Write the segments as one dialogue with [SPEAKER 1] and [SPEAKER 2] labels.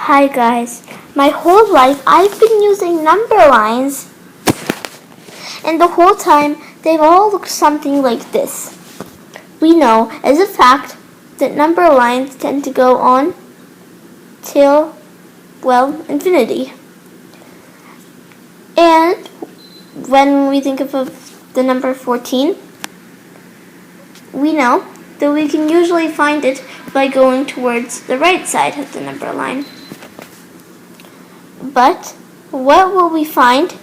[SPEAKER 1] Hi guys, my whole life I've been using number lines, and the whole time they've all looked something like this. We know as a fact that number lines tend to go on till, infinity. And when we think of the number 14, we know that we can usually find it by going towards the right side of the number line. But what will we find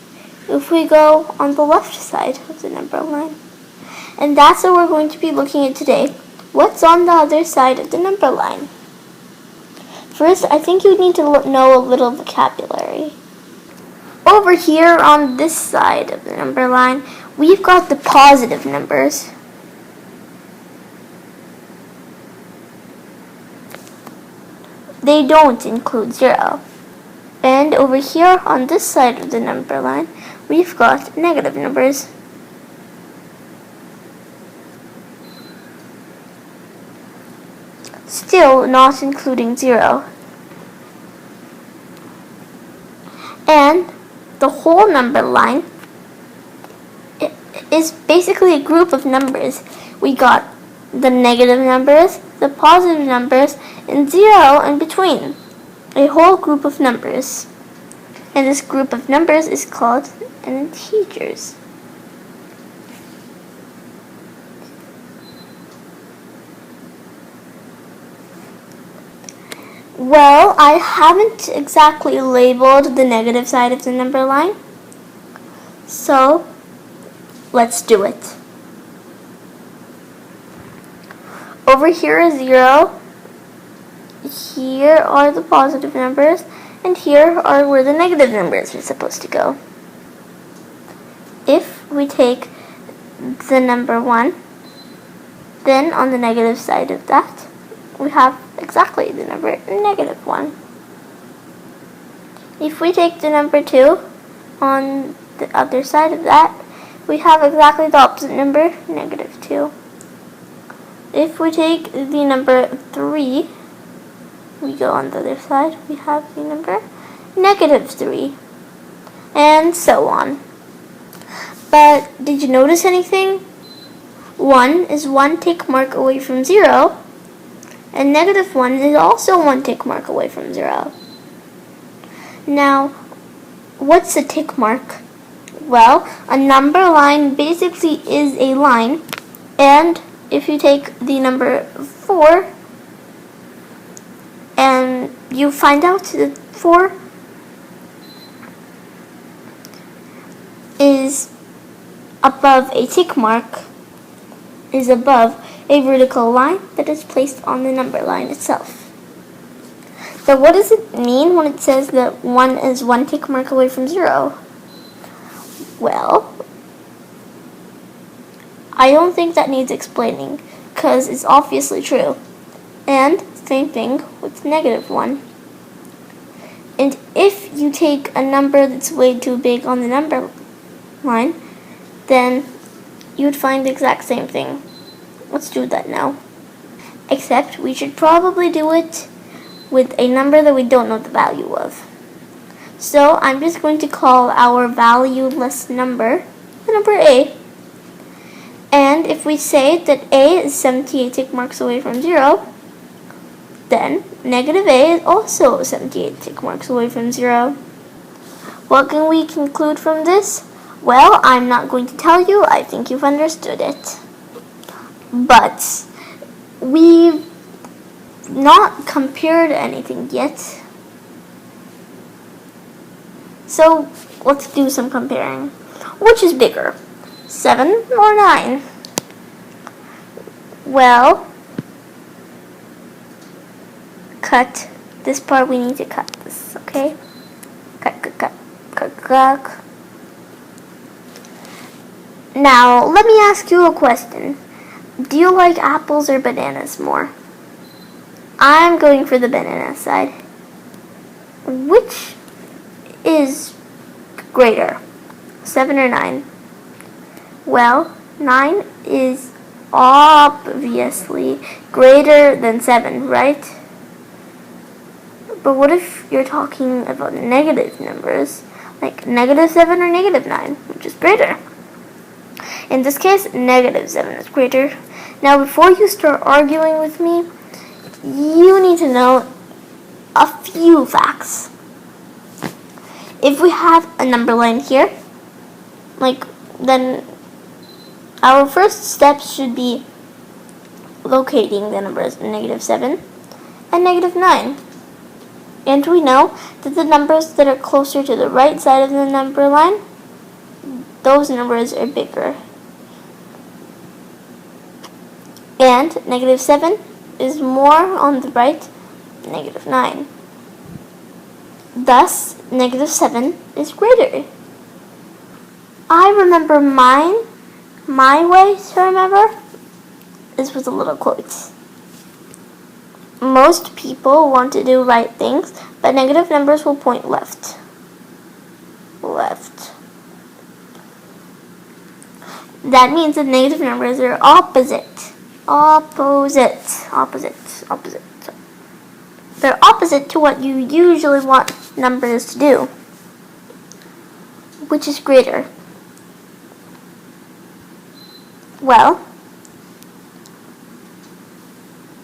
[SPEAKER 1] if we go on the left side of the number line? And that's what we're going to be looking at today. What's on the other side of the number line? First, I think you need to know a little vocabulary. Over here on this side of the number line, we've got the positive numbers. They don't include 0. And over here on this side of the number line, we've got negative numbers. Still not including 0. And the whole number line is basically a group of numbers. We got the negative numbers, the positive numbers, and 0 in between. A whole group of numbers. And this group of numbers is called integers. Well, I haven't exactly labeled the negative side of the number line, so let's do it. Over here is 0. Here are the positive numbers, and here are where the negative numbers are supposed to go. If we take the number 1, then on the negative side of that, we have exactly the number negative 1. If we take the number 2, on the other side of that, we have exactly the opposite number, negative 2. If we take the number 3, we go on the other side, we have the number negative 3, and so on. But did you notice anything? 1 is 1 tick mark away from 0, and negative 1 is also 1 tick mark away from 0. Now, what's a tick mark? Well, a number line basically is a line, and if you take the number 4, and you find out that 4 is above a tick mark, is above a vertical line that is placed on the number line itself. So what does it mean when it says that 1 is 1 tick mark away from 0? Well, I don't think that needs explaining, because it's obviously true. And same thing with negative 1. And if you take a number that's way too big on the number line, then you'd find the exact same thing. Let's do that now. Except we should probably do it with a number that we don't know the value of. So I'm just going to call our valueless number the number A. And if we say that A is 78 tick marks away from 0, then negative A is also 78 tick marks away from 0. What can we conclude from this? Well, I'm not going to tell you. I think you've understood it. But we've not compared anything yet. So let's do some comparing. Which is bigger, 7 or 9? Well, cut this part. We need to cut this, okay? Cut. Now, let me ask you a question. Do you like apples or bananas more? I'm going for the banana side. Which is greater, 7 or 9? Well, 9 is obviously greater than 7, right? But what if you're talking about negative numbers, like -7 or -9, which is greater? In this case, -7 is greater. Now, before you start arguing with me, you need to know a few facts. If we have a number line here, then our first steps should be locating the numbers -7 and -9. And we know that the numbers that are closer to the right side of the number line, those numbers are bigger. And -7 is more on the right than -9. Thus, -7 is greater. I remember my way to remember is with a little quotes. Most people want to do right things, but negative numbers will point left. Left. That means that negative numbers are opposite. Opposite. They're opposite to what you usually want numbers to do, which is greater. Well,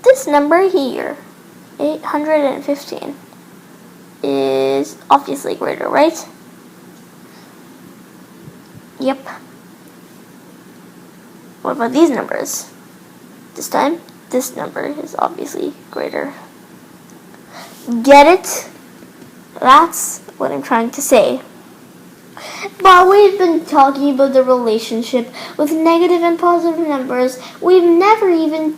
[SPEAKER 1] this number here, 815, is obviously greater, right? Yep. What about these numbers? This time, this number is obviously greater. Get it? That's what I'm trying to say. While we've been talking about the relationship with negative and positive numbers, I've never even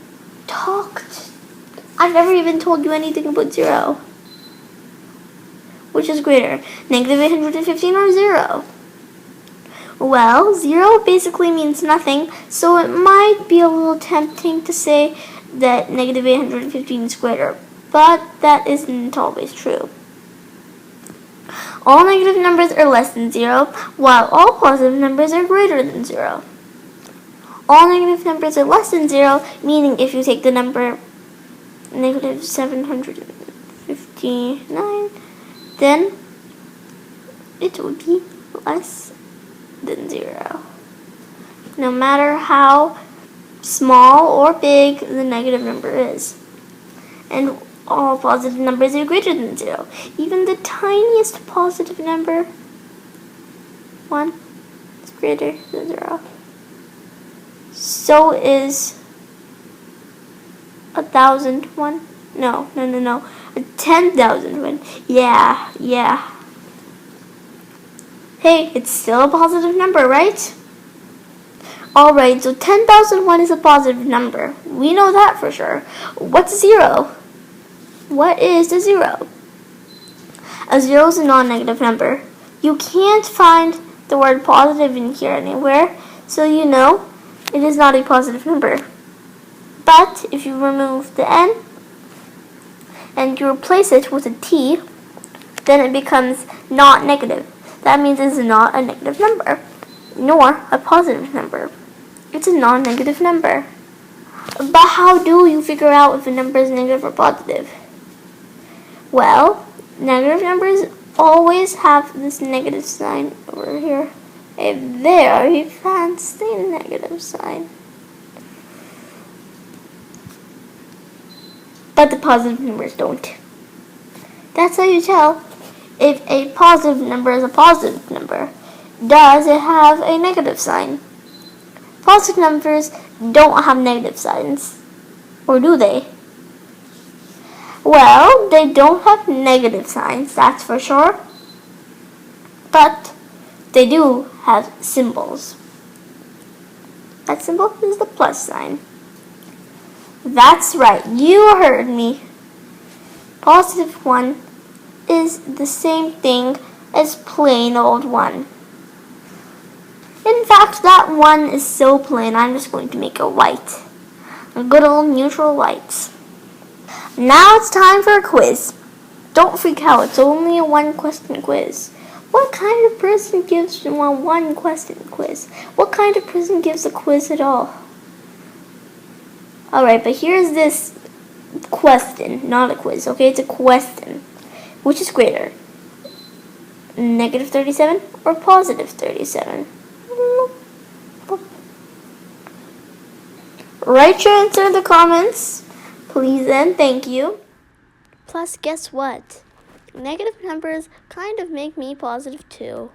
[SPEAKER 1] told you anything about 0. Which is greater, -815 or 0? Well, 0 basically means nothing, so it might be a little tempting to say that -815 is greater, but that isn't always true. All negative numbers are less than 0, while all positive numbers are greater than 0. All negative numbers are less than 0, meaning if you take the number -759, then it would be less than 0. No matter how small or big the negative number is. And all positive numbers are greater than 0. Even the tiniest positive number, 1, is greater than 0. So is 1,001. No. 10,001. Yeah. Hey, it's still a positive number, right? Alright, so 10,001 is a positive number. We know that for sure. What's 0? What is a 0? A 0 is a non-negative number. You can't find the word positive in here anywhere, so you know it is not a positive number. But if you remove the n and you replace it with a t, then it becomes not negative. That means it's not a negative number, nor a positive number. It's a non-negative number. But how do you figure out if a number is negative or positive? Well, negative numbers always have this negative sign over here. A very fancy negative sign. But the positive numbers don't. That's how you tell if a positive number is a positive number. Does it have a negative sign? Positive numbers don't have negative signs. Or do they? Well, they don't have negative signs, that's for sure. But they do have symbols. That symbol is the plus sign. That's right, you heard me. Positive 1 is the same thing as plain old 1. In fact, that 1 is so plain, I'm just going to make it white. A good old neutral white. Now it's time for a quiz. Don't freak out, it's only a 1-question quiz. What kind of person gives a 1-question quiz? What kind of person gives a quiz at all? Alright, but here's this question, not a quiz, okay? It's a question. Which is greater? Negative 37 or positive 37? Write your answer in the comments, please and thank you. Plus, guess what? Negative numbers kind of make me positive too.